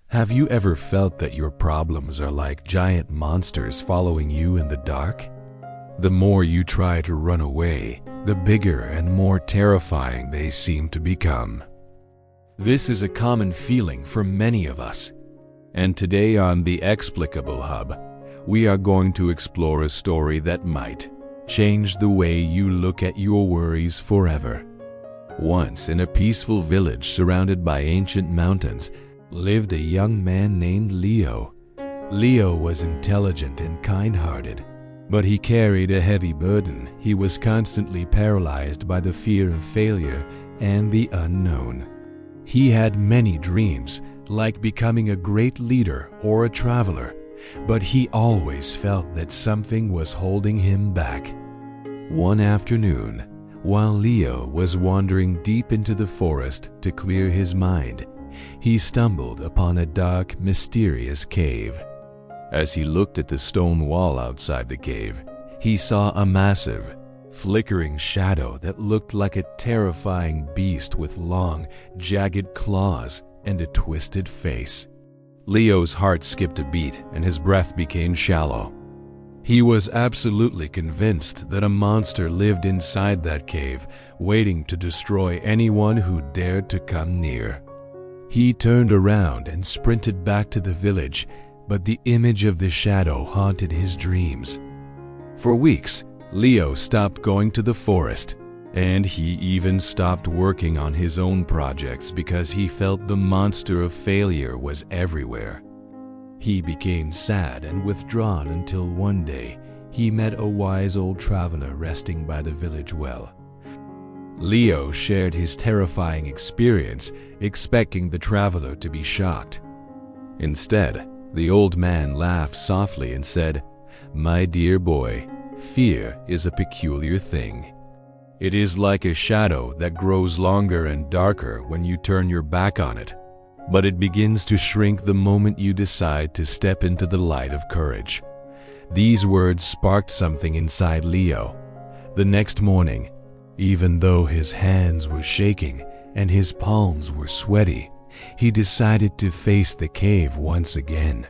Have you ever felt that your problems are like giant monsters following you in the dark? The more you try to run away, the bigger and more terrifying they seem to become. This is a common feeling for many of us. And today on The Explicable Hub, we are going to explore a story that might change the way you look at your worries forever. Once in a peaceful village surrounded by ancient mountains, lived a young man named Leo. Leo was intelligent and kind-hearted, but he carried a heavy burden. He was constantly paralyzed by the fear of failure and the unknown. He had many dreams, like becoming a great leader or a traveler, but he always felt that something was holding him back. One afternoon, while Leo was wandering deep into the forest to clear his mind, he stumbled upon a dark, mysterious cave. As he looked at the stone wall outside the cave, he saw a massive, flickering shadow that looked like a terrifying beast with long, jagged claws and a twisted face. Leo's heart skipped a beat and his breath became shallow. He was absolutely convinced that a monster lived inside that cave, waiting to destroy anyone who dared to come near. He turned around and sprinted back to the village, but the image of the shadow haunted his dreams. For weeks, Leo stopped going to the forest, and he even stopped working on his own projects because he felt the monster of failure was everywhere. He became sad and withdrawn until one day he met a wise old traveler resting by the village well. Leo shared his terrifying experience, expecting the traveler to be shocked. Instead, the old man laughed softly and said, "My dear boy, fear is a peculiar thing. It is like a shadow that grows longer and darker when you turn your back on it, but it begins to shrink the moment you decide to step into the light of courage." These words sparked something inside Leo. The next morning, even though his hands were shaking and his palms were sweaty, he decided to face the cave once again.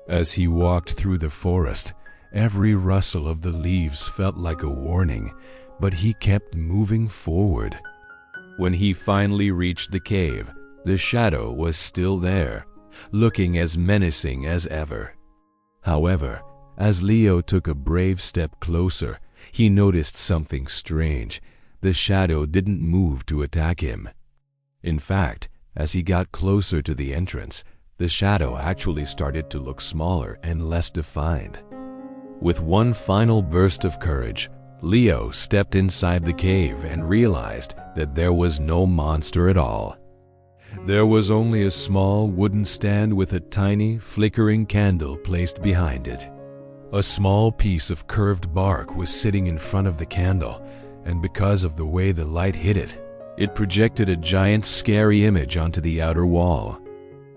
As he walked through the forest, every rustle of the leaves felt like a warning, but he kept moving forward. When he finally reached the cave, the shadow was still there, looking as menacing as ever. However, as Leo took a brave step closer, he noticed something strange. The shadow didn't move to attack him. In fact, as he got closer to the entrance, the shadow actually started to look smaller and less defined. With one final burst of courage, Leo stepped inside the cave and realized that there was no monster at all. There was only a small wooden stand with a tiny, flickering candle placed behind it. A small piece of curved bark was sitting in front of the candle, and because of the way the light hit it, it projected a giant, scary image onto the outer wall.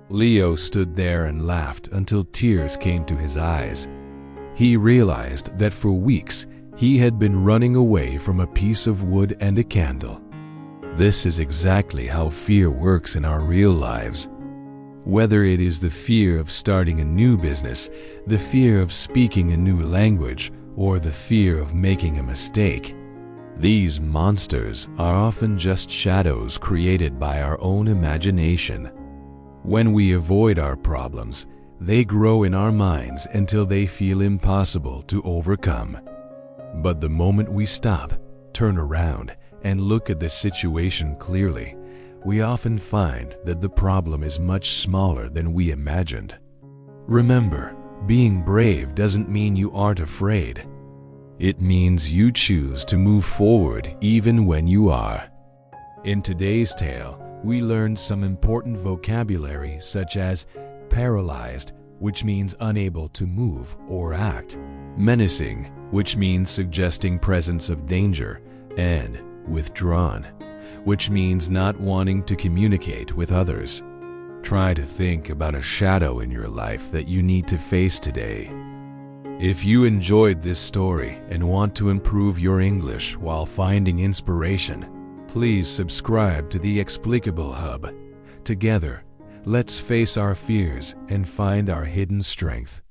Leo stood there and laughed until tears came to his eyes. He realized that for weeks he had been running away from a piece of wood and a candle. This is exactly how fear works in our real lives. Whether it is the fear of starting a new business, the fear of speaking a new language, or the fear of making a mistake, these monsters are often just shadows created by our own imagination. When we avoid our problems, they grow in our minds until they feel impossible to overcome. But the moment we stop, turn around, and look at the situation clearly, we often find that the problem is much smaller than we imagined. Remember, being brave doesn't mean you aren't afraid. It means you choose to move forward even when you are. In today's tale, we learned some important vocabulary such as paralyzed, which means unable to move or act, menacing, which means suggesting presence of danger, and withdrawn, which means not wanting to communicate with others. Try to think about a shadow in your life that you need to face today. If you enjoyed this story and want to improve your English while finding inspiration, please subscribe to the Explicable Hub. Together, Let's face our fears and find our hidden strength.